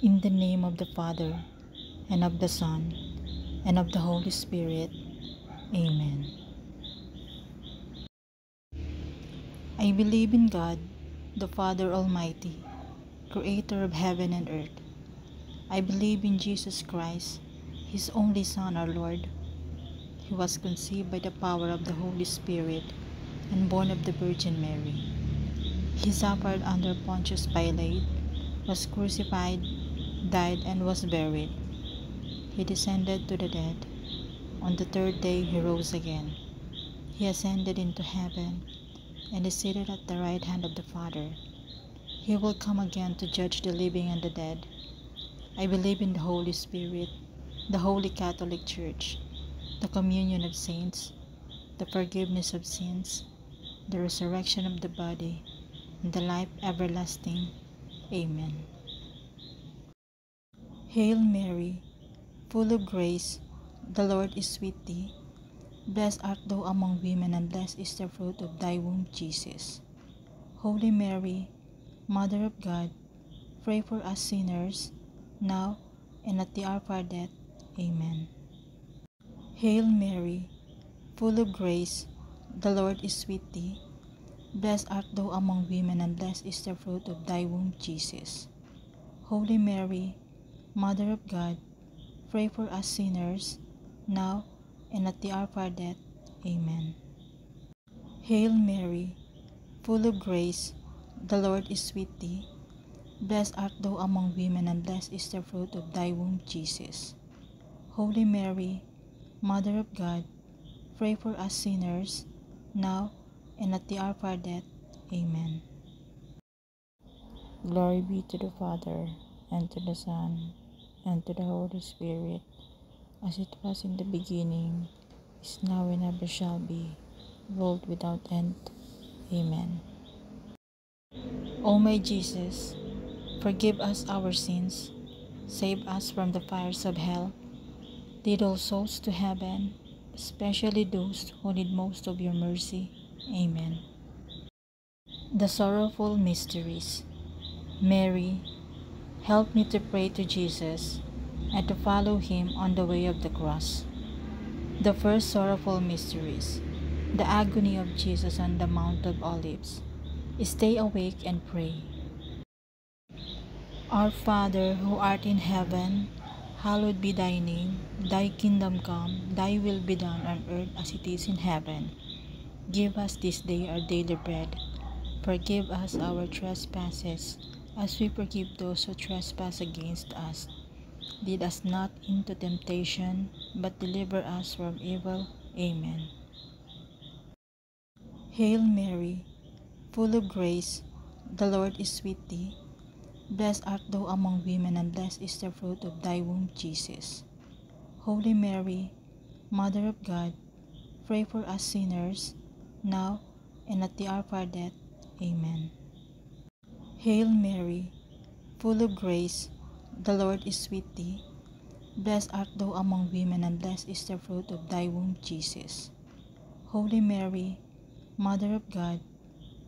In the name of the Father, and of the Son, and of the Holy Spirit. Amen. I believe in God, the Father Almighty, creator of heaven and earth. I believe in Jesus Christ, His only Son, our Lord. He was conceived by the power of the Holy Spirit and born of the Virgin Mary. He suffered under Pontius Pilate, was crucified, died, and was buried. He descended to the dead. On the third day he rose again. He ascended into heaven and is seated at the right hand of the Father. He will come again to judge the living and the dead. I believe in the Holy Spirit, the Holy Catholic Church, the communion of saints, the forgiveness of sins, the resurrection of the body, and the life everlasting. Amen. Hail Mary, full of grace, the Lord is with thee. Blessed art thou among women, and blessed is the fruit of thy womb, Jesus. Holy Mary, Mother of God, pray for us sinners, now and at the hour of our death. Amen. Hail Mary, full of grace, the Lord is with thee. Blessed art thou among women, and blessed is the fruit of thy womb, Jesus. Holy Mary, Mother of God, pray for us sinners, now and at the hour of our death. Amen. Hail Mary, full of grace, the Lord is with thee. Blessed art thou among women, and blessed is the fruit of thy womb, Jesus. Holy Mary, Mother of God, pray for us sinners, now and at the hour of our death. Amen. Glory be to the Father, and to the Son, and to the Holy Spirit, as it was in the beginning, is now, and ever shall be, world without end. Amen. O my Jesus, forgive us our sins, save us from the fires of hell, lead all souls to heaven, especially those who need most of your mercy. Amen. The Sorrowful Mysteries. Mary, help me to pray to Jesus and to follow him on the way of the cross. The first sorrowful mysteries, the agony of Jesus on the Mount of Olives. Stay awake and pray. Our Father, who art in heaven, hallowed be thy name. Thy kingdom come, thy will be done on earth as it is in heaven. Give us this day our daily bread. Forgive us our trespasses, as we forgive those who trespass against us. Lead us not into temptation, but deliver us from evil. Amen. Hail Mary, full of grace, the Lord is with thee. Blessed art thou among women, and blessed is the fruit of thy womb, Jesus. Holy Mary, Mother of God, pray for us sinners, now and at the hour of our death. Amen. Hail Mary, full of grace, the Lord is with thee. Blessed art thou among women, and blessed is the fruit of thy womb, Jesus. Holy Mary, Mother of God,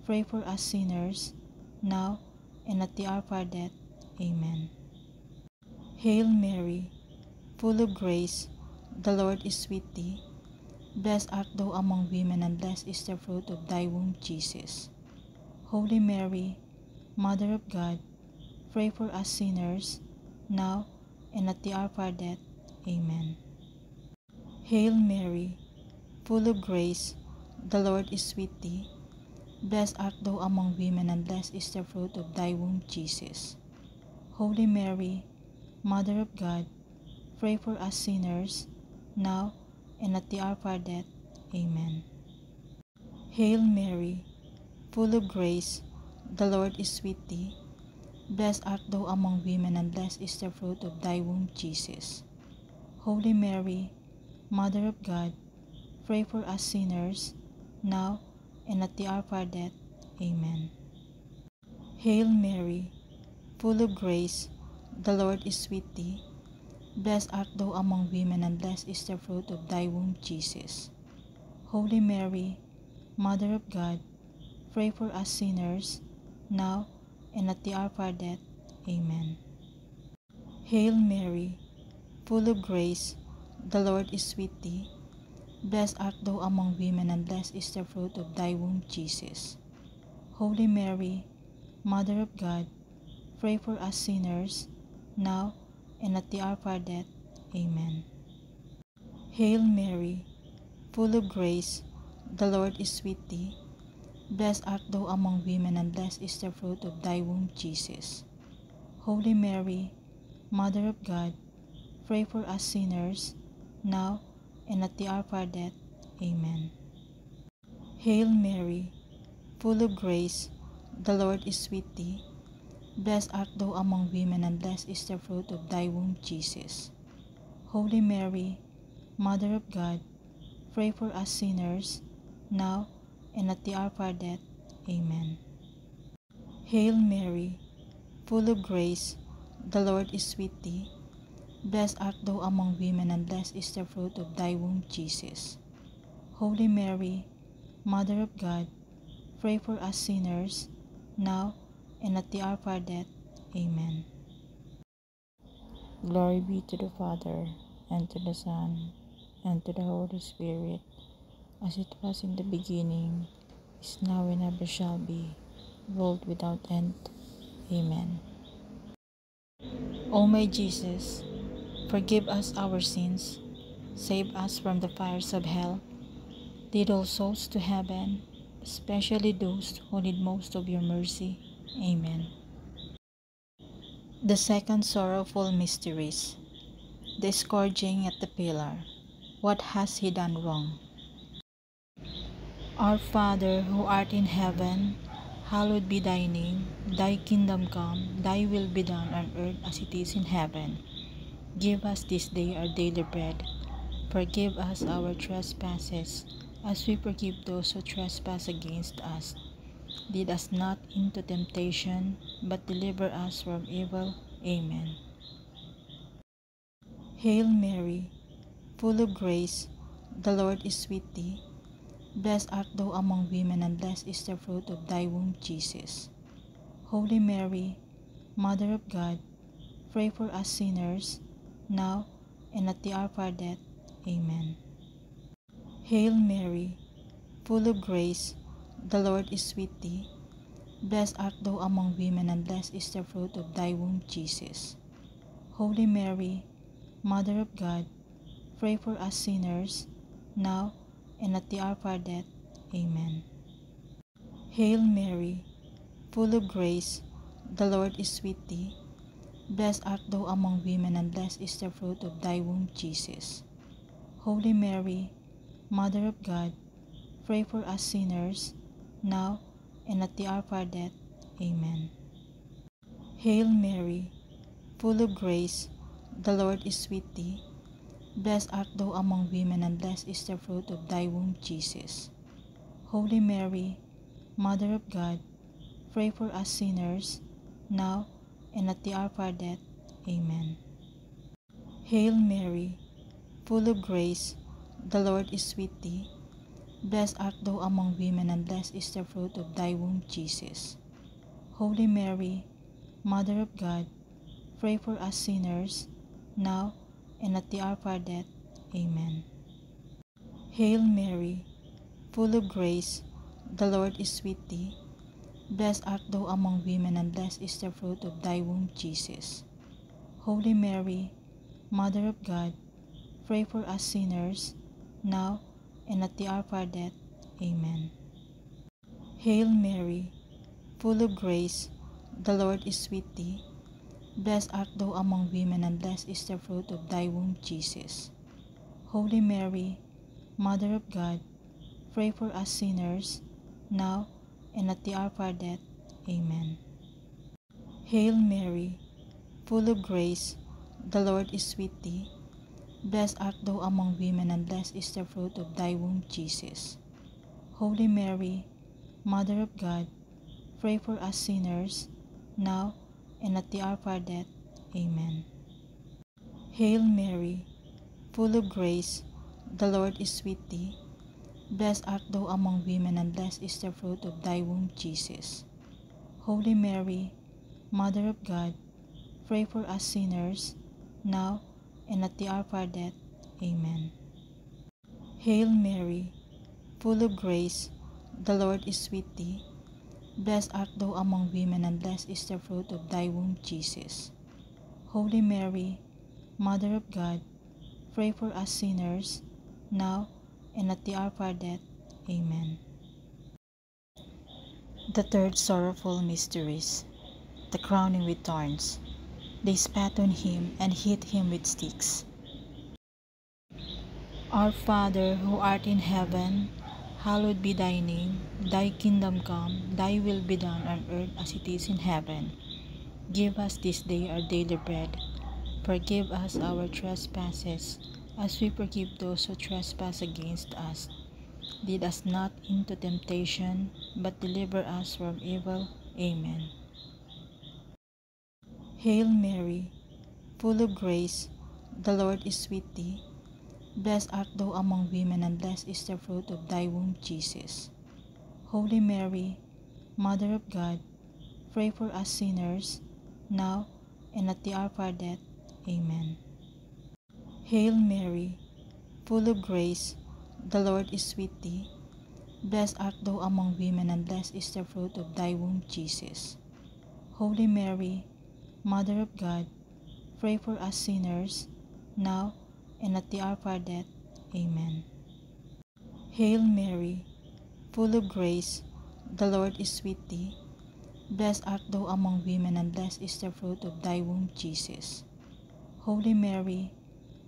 pray for us sinners, now and at the hour of our death. Amen. Hail Mary, full of grace, the Lord is with thee. Blessed art thou among women, and blessed is the fruit of thy womb, Jesus. Holy Mary, Mother of God, pray for us sinners, now and at the hour of our death. Amen. Hail Mary, full of grace, the Lord is with thee. Blessed art thou among women, and blessed is the fruit of thy womb, Jesus. Holy Mary, Mother of God, pray for us sinners, now and at the hour of our death. Amen. Hail Mary, full of grace, the Lord is with thee. Blessed art thou among women, and blessed is the fruit of thy womb, Jesus. Holy Mary, Mother of God, pray for us sinners, now and at the hour of our death. Amen. Hail Mary, full of grace, the Lord is with thee. Blessed art thou among women, and blessed is the fruit of thy womb, Jesus. Holy Mary, Mother of God, pray for us sinners, now and at the hour of our death. Amen. Hail Mary, full of grace, the Lord is with thee. Blessed art thou among women, and blessed is the fruit of thy womb, Jesus. Holy Mary, Mother of God, pray for us sinners, now and at the hour of our death. Amen. Hail Mary, full of grace, the Lord is with thee. Blessed art thou among women, and blessed is the fruit of thy womb, Jesus. Holy Mary, Mother of God, pray for us sinners, now and at the hour of our death. Amen. Hail Mary, full of grace, the Lord is with thee. Blessed art thou among women, and blessed is the fruit of thy womb, Jesus. Holy Mary, Mother of God, pray for us sinners, now and at the hour of our death. Amen. Hail Mary, full of grace, the Lord is with thee. Blessed art thou among women, and blessed is the fruit of thy womb, Jesus. Holy Mary, Mother of God, pray for us sinners, now and at the hour of our death. Amen. Glory be to the Father, and to the Son, and to the Holy Spirit, as it was in the beginning, is now, and ever shall be, world without end. Amen. O my Jesus, forgive us our sins, save us from the fires of hell, lead all souls to heaven, especially those who need most of your mercy. Amen. The second sorrowful mysteries, the scourging at the pillar. What has he done wrong? Our Father, who art in heaven, hallowed be thy name. Thy kingdom come, thy will be done on earth as it is in heaven. Give us this day our daily bread. Forgive us our trespasses, as we forgive those who trespass against us. Lead us not into temptation, but deliver us from evil. Amen. Hail Mary, full of grace, the Lord is with thee. Blessed art thou among women, and blessed is the fruit of thy womb, Jesus. Holy Mary, Mother of God, pray for us sinners, now and at the hour of our death. Amen. Hail Mary, full of grace, the Lord is with thee. Blessed art thou among women, and blessed is the fruit of thy womb, Jesus. Holy Mary, Mother of God, pray for us sinners, now and at the hour of our death. Amen. Hail Mary, full of grace, the Lord is with thee. Blessed art thou among women, and blessed is the fruit of thy womb, Jesus. Holy Mary, Mother of God, pray for us sinners, now and at the hour of our death. Amen. Hail Mary, full of grace, the Lord is with thee. Blessed art thou among women, and blessed is the fruit of thy womb, Jesus. Holy Mary, Mother of God, pray for us sinners, now and at the hour of our death. Amen. Hail Mary, full of grace, the Lord is with thee. Blessed art thou among women, and blessed is the fruit of thy womb, Jesus. Holy Mary, Mother of God, pray for us sinners, now and at the hour of our death. Amen. Hail Mary, full of grace, the Lord is with thee. Blessed art thou among women, and blessed is the fruit of thy womb, Jesus. Holy Mary, Mother of God, pray for us sinners, now and at the hour of our death. Amen. Hail Mary, full of grace, the Lord is with thee. Blessed art thou among women, and blessed is the fruit of thy womb, Jesus. Holy Mary, Mother of God, pray for us sinners, now and at the hour of our death. Amen. Hail Mary, full of grace, the Lord is with thee. Blessed art thou among women, and blessed is the fruit of thy womb, Jesus. Holy Mary, Mother of God, pray for us sinners, now and at the hour of our death. Amen. Hail Mary, full of grace, the Lord is with thee. Blessed art thou among women, and blessed is the fruit of thy womb, Jesus. Holy Mary, Mother of God, pray for us sinners, now and at the hour of our death. Amen. Hail Mary, full of grace, the Lord is with thee. Blessed art thou among women, and blessed is the fruit of thy womb, Jesus. Holy Mary, Mother of God, pray for us sinners, now and at the hour of our death. Amen. The third sorrowful mysteries, the crowning with thorns. They spat on him and hit him with sticks. Our Father, who art in heaven, hallowed be thy name. Thy kingdom come, thy will be done on earth as it is in heaven. Give us this day our daily bread. Forgive us our trespasses, as we forgive those who trespass against us. Lead us not into temptation, but deliver us from evil. Amen. Hail Mary, full of grace, the Lord is with thee. Blessed art thou among women, and blessed is the fruit of thy womb, Jesus. Holy Mary, Mother of God, pray for us sinners, now and at the hour of our death. Amen. Hail Mary, full of grace, the Lord is with thee. Blessed art thou among women, and blessed is the fruit of thy womb, Jesus. Holy Mary, Mother of God, pray for us sinners, now and at the hour of our death. Amen. Hail Mary, full of grace, the Lord is with thee. Blessed art thou among women, and blessed is the fruit of thy womb, Jesus. Holy Mary,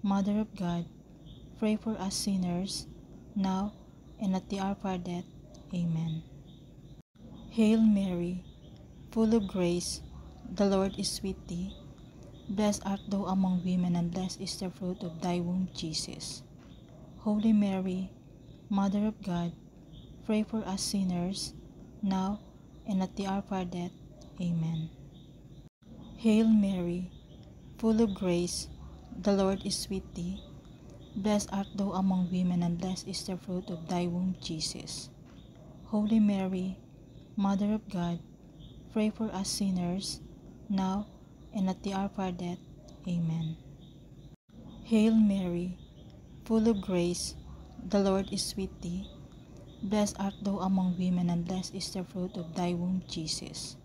Mother of God, pray for us sinners, now and at the hour of our death. Amen. Hail Mary, full of grace, the Lord is with thee. Blessed art thou among women, and blessed is the fruit of thy womb, Jesus. Holy Mary, Mother of God, pray for us sinners, now and at the hour of our death. Amen. Hail Mary, full of grace, the Lord is with thee. Blessed art thou among women, and blessed is the fruit of thy womb, Jesus. Holy Mary, Mother of God, pray for us sinners, now and at the hour of our death. Amen. Hail Mary, full of grace, the Lord is with thee. Blessed art thou among women, and blessed is the fruit of thy womb, Jesus.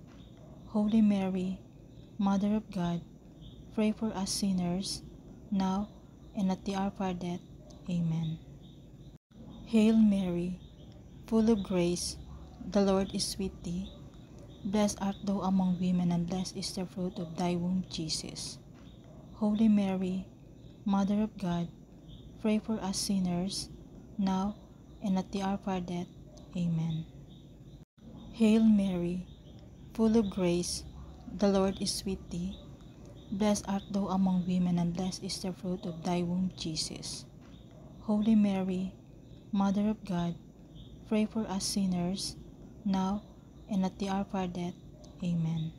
Holy Mary, Mother of God, pray for us sinners, now and at the hour of our death. Amen. Hail Mary, full of grace, the Lord is with thee. Blessed art thou among women, and blessed is the fruit of thy womb, Jesus. Holy Mary, Mother of God, pray for us sinners, now and at the hour of our death. Amen. Hail Mary, full of grace, the Lord is with thee. Blessed art thou among women, and blessed is the fruit of thy womb, Jesus. Holy Mary, Mother of God, pray for us sinners, now and at the hour of our death. Amen.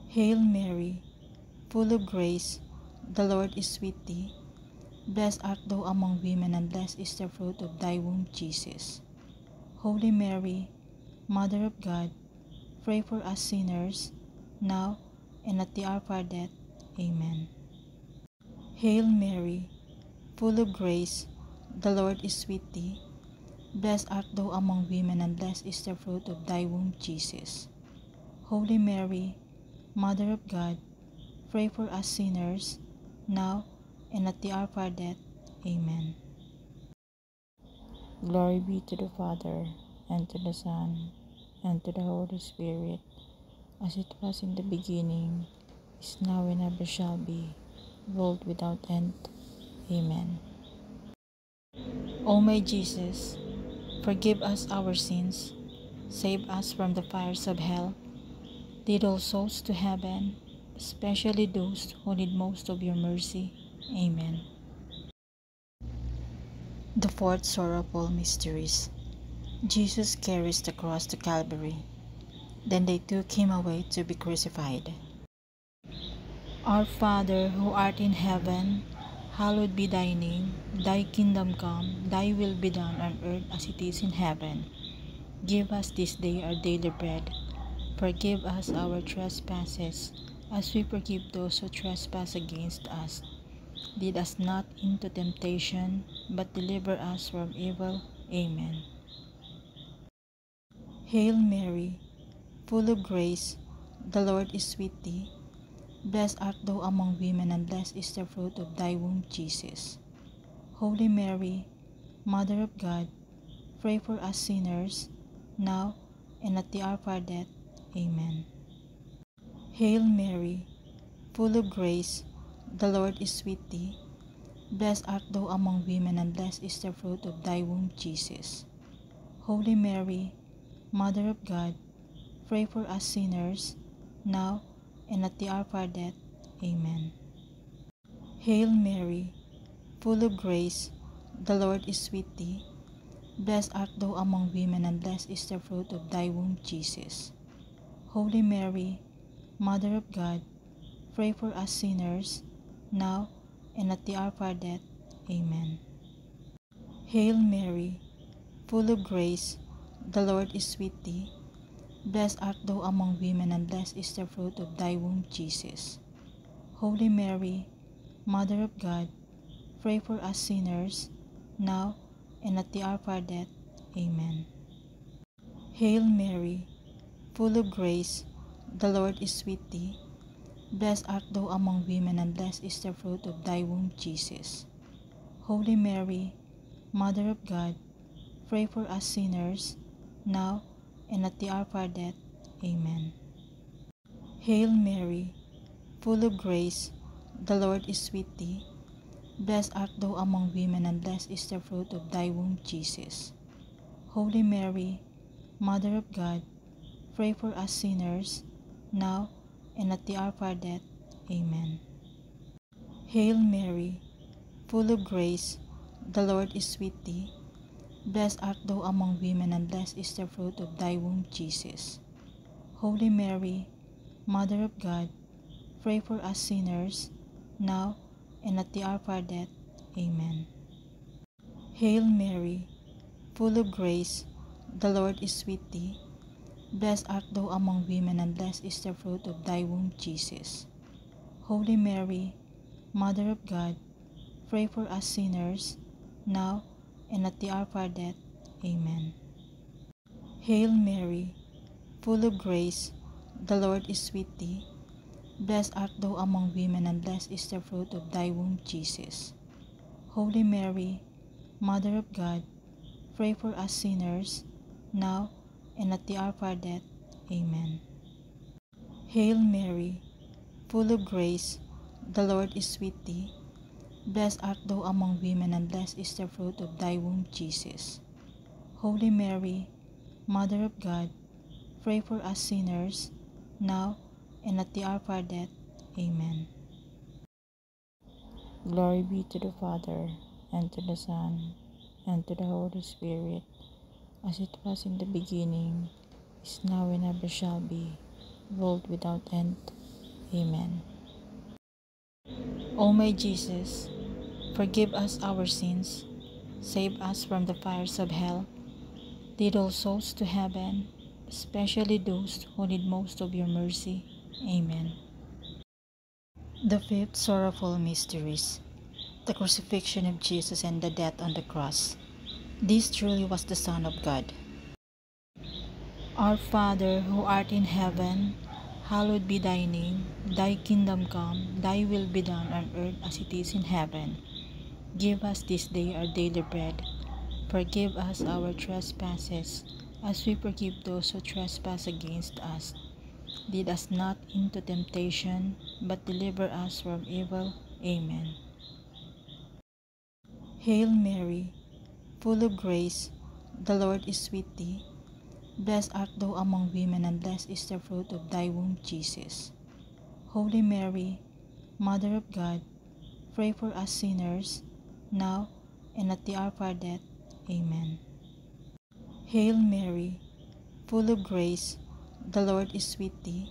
Hail Mary, full of grace, the Lord is with thee. Blessed art thou among women, and blessed is the fruit of thy womb, Jesus. Holy Mary, Mother of God, pray for us sinners, now and at the hour of our death. Amen. Hail Mary, full of grace, the Lord is with thee. Blessed art thou among women, and blessed is the fruit of thy womb, Jesus. Holy Mary, Mother of God, pray for us sinners, now and at the hour of our death. Amen. Glory be to the Father, and to the Son, and to the Holy Spirit, as it was in the beginning, is now, and ever shall be, world without end. Amen. O my Jesus, forgive us our sins, save us from the fires of hell, lead all souls to heaven, especially those who need most of your mercy. Amen. The fourth sorrowful mysteries. Jesus carries the cross to Calvary. Then they took him away to be crucified. Our Father, who art in heaven, hallowed be thy name. Thy kingdom come, thy will be done on earth as it is in heaven. Give us this day our daily bread. Forgive us our trespasses, as we forgive those who trespass against us. Lead us not into temptation, but deliver us from evil. Amen. Hail Mary, full of grace, the Lord is with thee. Blessed art thou among women, and blessed is the fruit of thy womb, Jesus. Holy Mary, Mother of God, pray for us sinners, now and at the hour of our death. Amen. Hail Mary, full of grace, the Lord is with thee. Blessed art thou among women, and blessed is the fruit of thy womb, Jesus. Holy Mary, Mother of God, pray for us sinners, now and at the hour of our death. Amen. Hail Mary, full of grace, the Lord is with thee. Blessed art thou among women, and blessed is the fruit of thy womb, Jesus. Holy Mary, Mother of God, pray for us sinners, now and at the hour of our death. Amen. Hail Mary, full of grace, the Lord is with thee. Blessed art thou among women, and blessed is the fruit of thy womb, Jesus. Holy Mary, Mother of God, pray for us sinners, now and at the hour of our death. Amen. Hail Mary, full of grace, the Lord is with thee. Blessed art thou among women, and blessed is the fruit of thy womb, Jesus. Holy Mary, Mother of God, pray for us sinners, now and at the hour of our death. Amen. Hail Mary, full of grace, the Lord is with thee. Blessed art thou among women, and blessed is the fruit of thy womb, Jesus. Holy Mary, Mother of God, pray for us sinners, now and at the hour of our death. Amen. Hail Mary, full of grace, the Lord is with thee. Blessed art thou among women, and blessed is the fruit of thy womb, Jesus. Holy Mary, Mother of God, pray for us sinners, now and at the hour of our death. Amen. Hail Mary, full of grace, the Lord is with thee. Blessed art thou among women, and blessed is the fruit of thy womb, Jesus. Holy Mary, Mother of God, pray for us sinners, now and at the hour of our death. Amen. Hail Mary, full of grace, the Lord is with thee. Blessed art thou among women, and blessed is the fruit of thy womb, Jesus. Holy Mary, Mother of God, pray for us sinners, now and at the hour of our death. Amen. Hail Mary, full of grace, the Lord is with thee. Blessed art thou among women, and blessed is the fruit of thy womb, Jesus. Holy Mary, Mother of God, pray for us sinners, now and at the hour of our death. Amen. Glory be to the Father, and to the Son, and to the Holy Spirit, as it was in the beginning, is now, and ever shall be, world without end. Amen. O my Jesus, forgive us our sins, save us from the fires of hell, lead all souls to heaven, especially those who need most of your mercy. Amen. The fifth sorrowful mysteries, the crucifixion of Jesus and the death on the cross. This truly was the Son of God. Our Father, who art in heaven, hallowed be thy name. Thy kingdom come, thy will be done on earth as it is in heaven. Give us this day our daily bread. Forgive us our trespasses, as we forgive those who trespass against us. Lead us not into temptation, but deliver us from evil. Amen. Hail Mary, full of grace, the Lord is with thee. Blessed art thou among women, and blessed is the fruit of thy womb, Jesus. Holy Mary, Mother of God, pray for us sinners, now and at the hour of our death. Amen. Hail Mary, full of grace, the Lord is with thee.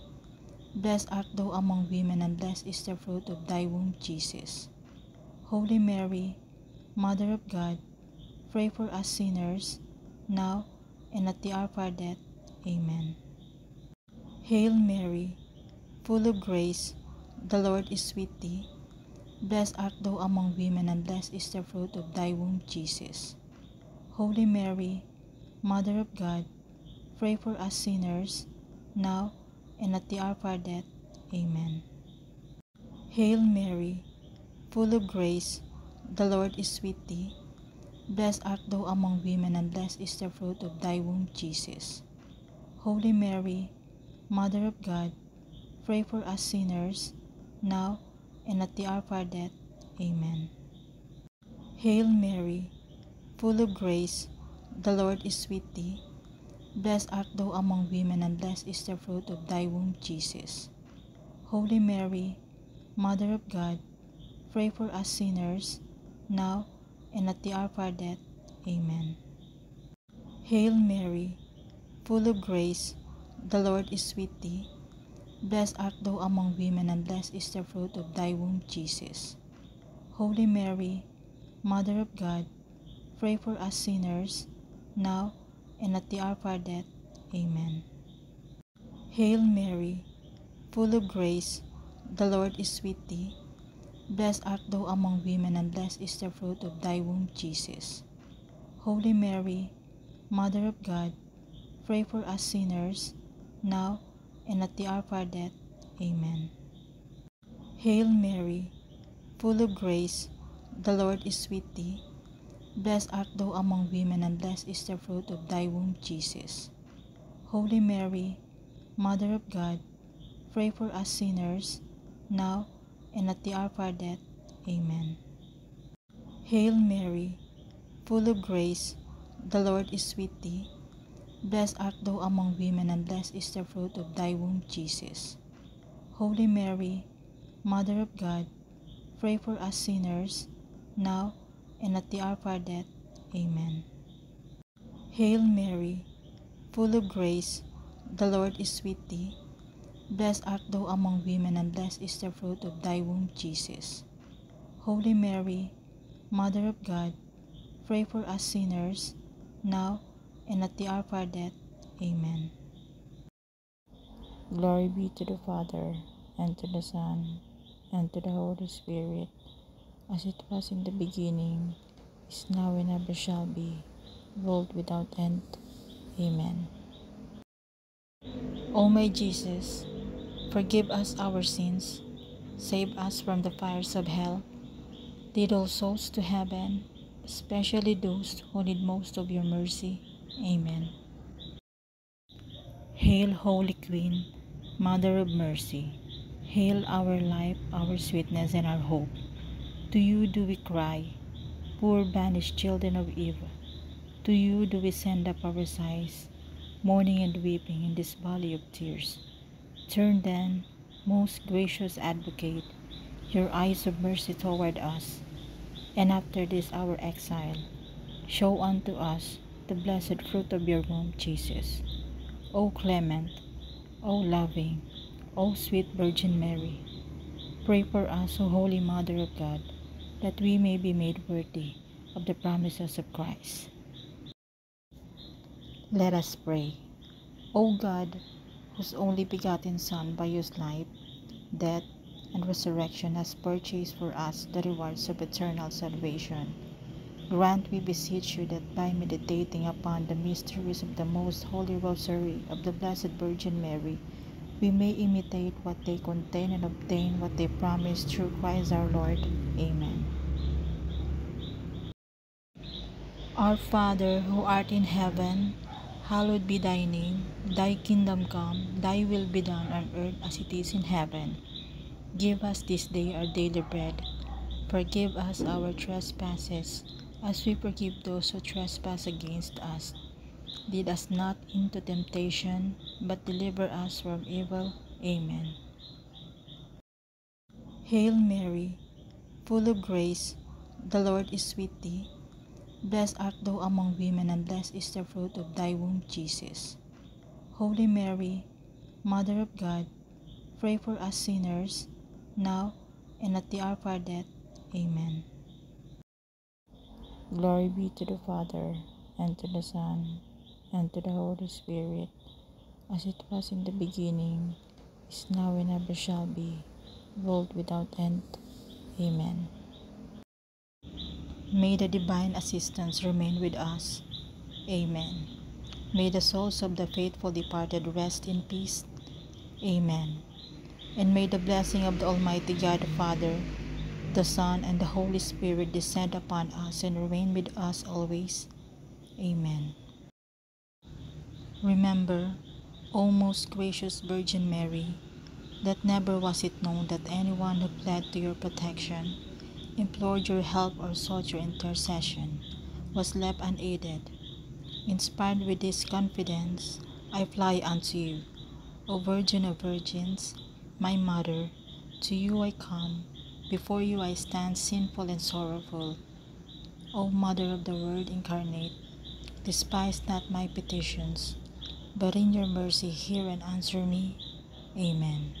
Blessed art thou among women, and blessed is the fruit of thy womb, Jesus. Holy Mary, Mother of God, pray for us sinners, now and at the hour of our death. Amen. Hail Mary, full of grace, the Lord is with thee. Blessed art thou among women, and blessed is the fruit of thy womb, Jesus. Holy Mary, Mother of God, pray for us sinners, now and at the hour of our death. Amen. Hail Mary, full of grace, the Lord is with thee. Blessed art thou among women, and blessed is the fruit of thy womb, Jesus. Holy Mary, Mother of God, pray for us sinners, now and at the hour of our death. Amen. Hail Mary, full of grace, the Lord is with thee. Blessed art thou among women, and blessed is the fruit of thy womb, Jesus. Holy Mary, Mother of God, pray for us sinners, now and at the hour of our death. Amen. Hail Mary, full of grace, the Lord is with thee. Blessed art thou among women, and blessed is the fruit of thy womb, Jesus. Holy Mary, Mother of God, pray for us sinners, now and at the hour of our death. Amen. Hail Mary, full of grace, the Lord is with thee. Blessed art thou among women, and blessed is the fruit of thy womb, Jesus. Holy Mary, Mother of God, pray for us sinners, now and at the hour of our death. Amen. Hail Mary, full of grace, the Lord is with thee. Blessed art thou among women, and blessed is the fruit of thy womb, Jesus. Holy Mary, Mother of God, pray for us sinners, now and at the hour of our death. Amen. Hail Mary, full of grace, the Lord is with thee. Blessed art thou among women, and blessed is the fruit of thy womb, Jesus. Holy Mary, Mother of God, pray for us sinners, now and at the hour of our death. Amen. Hail Mary, full of grace, the Lord is with thee. Blessed art thou among women, and blessed is the fruit of thy womb, Jesus. Holy Mary, Mother of God, pray for us sinners, now and at the hour of our death. Amen. Glory be to the Father, and to the Son, and to the Holy Spirit, as it was in the beginning, is now, and ever shall be, world without end. Amen. O my Jesus, forgive us our sins, save us from the fires of hell, lead all souls to heaven, especially those who need most of your mercy. Amen. Hail, Holy Queen, Mother of Mercy. Hail our life, our sweetness, and our hope. To you do we cry, poor banished children of Eve. To you do we send up our sighs, mourning and weeping in this valley of tears. Turn then, most gracious Advocate, your eyes of mercy toward us, and after this our exile, show unto us the blessed fruit of your womb, Jesus. O clement, O loving, O sweet Virgin Mary, pray for us, O Holy Mother of God, that we may be made worthy of the promises of Christ. Let us pray. O God, whose only begotten Son by whose life, death, and resurrection has purchased for us the rewards of eternal salvation, grant, we beseech you, that by meditating upon the mysteries of the most holy rosary of the Blessed Virgin Mary, we may imitate what they contain and obtain what they promise through Christ our Lord. Amen. Our Father, who art in heaven, hallowed be thy name. Thy kingdom come, thy will be done on earth as it is in heaven. Give us this day our daily bread. Forgive us our trespasses, as we forgive those who trespass against us. Lead us not into temptation, but deliver us from evil. Amen. Hail Mary, full of grace, the Lord is with thee. Blessed art thou among women, and blessed is the fruit of thy womb, Jesus. Holy Mary, Mother of God, pray for us sinners, now and at the hour of our death. Amen. Glory be to the Father, and to the Son, and to the Holy Spirit, as it was in the beginning, is now and ever shall be, world without end. Amen. May the divine assistance remain with us. Amen. May the souls of the faithful departed rest in peace. Amen. And may the blessing of the Almighty God the Father, the Son, and the Holy Spirit descend upon us and remain with us always. Amen. Remember, O most gracious Virgin Mary, that never was it known that anyone who fled to your protection, implored your help, or sought your intercession was left unaided. Inspired with this confidence, I fly unto you, O Virgin of Virgins, my Mother. To you I come, before you I stand sinful and sorrowful. O Mother of the Word incarnate, despise not my petitions, but in your mercy hear and answer me. Amen.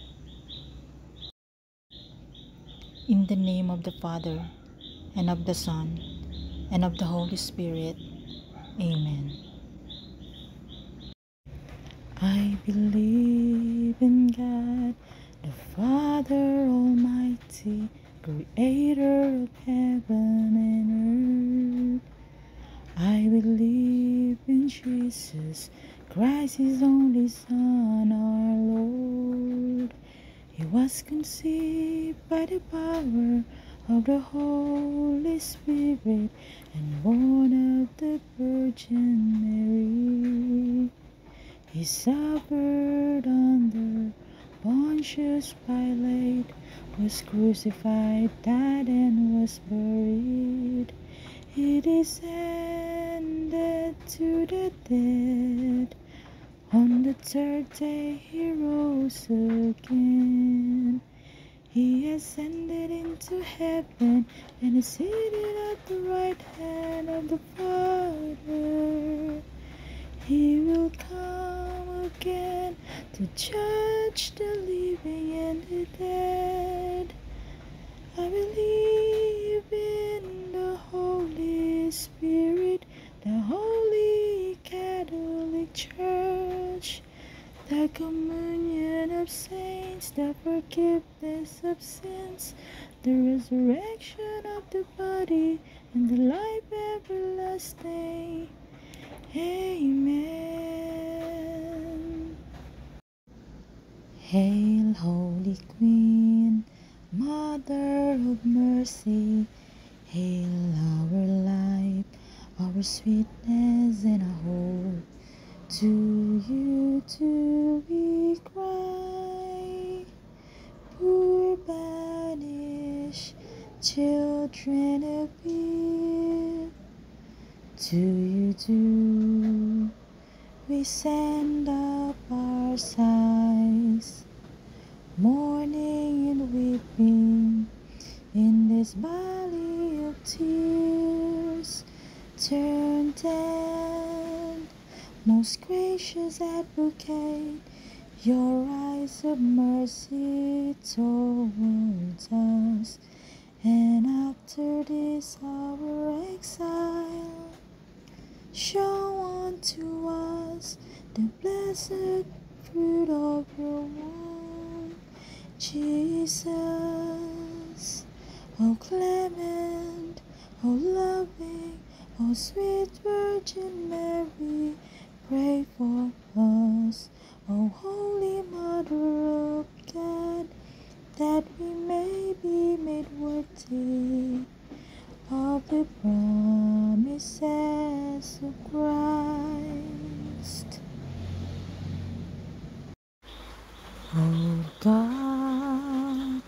In the name of the Father, and of the Son, and of the Holy Spirit. Amen. I believe in God, the Father Almighty, Creator of heaven and earth. I believe in Jesus Christ, His only Son, our Lord. He was conceived by the power of the Holy Spirit and born of the Virgin Mary. He suffered under Pontius Pilate, was crucified, died, and was buried. He descended to the dead. On the third day he rose again. He ascended into heaven and is seated at the right hand of the Father. He will come again to judge the living and the dead. I believe in the Holy Spirit, the Holy Catholic Church, the communion of saints, the forgiveness of sins, the resurrection of the body, and the life everlasting. Amen. Hail, Holy Queen, Mother of Mercy. Hail our life, our sweetness, and our hope. To you do we cry, poor banished children of Eve. To you do we send up our sighs, mourning and weeping in this valley of tears. Turn then, most gracious Advocate, your eyes of mercy towards us, and after this our exile, show unto us the blessed fruit of your womb, Jesus. O clement, O loving, O sweet Virgin Mary, pray for us. O Holy Mother of God, that we may be made worthy of the promises of Christ. O God,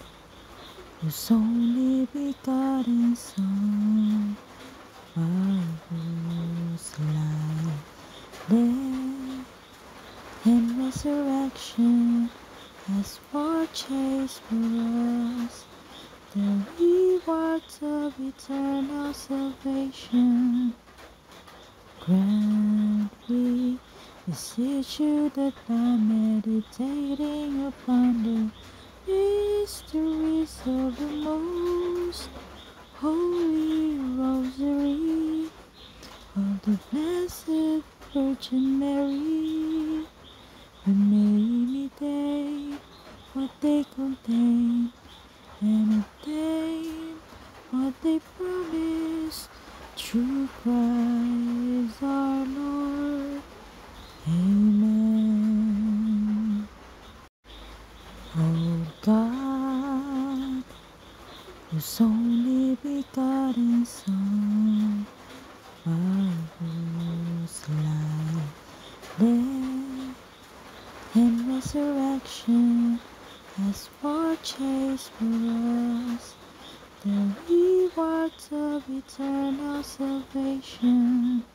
whose only begotten Son, by whose life, death, and resurrection has purchased for us the rewards of eternal salvation, grant, we beseech you, that by meditating upon the mysteries of the most holy Rosary of the Blessed Virgin Mary, we may imitate whose only begotten Son, by whose life, death, and resurrection has purchased for us the rewards of eternal salvation.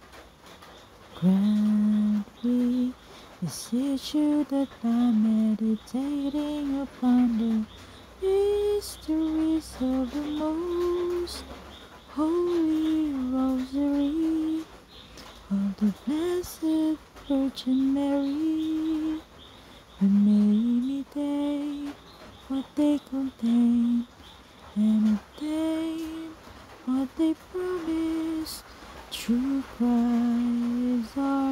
Grant we beseech you that by meditating upon the mysteries of the most holy rosary of the Blessed Virgin Mary, we may imitate what they contain and obtain what they promise through Christ our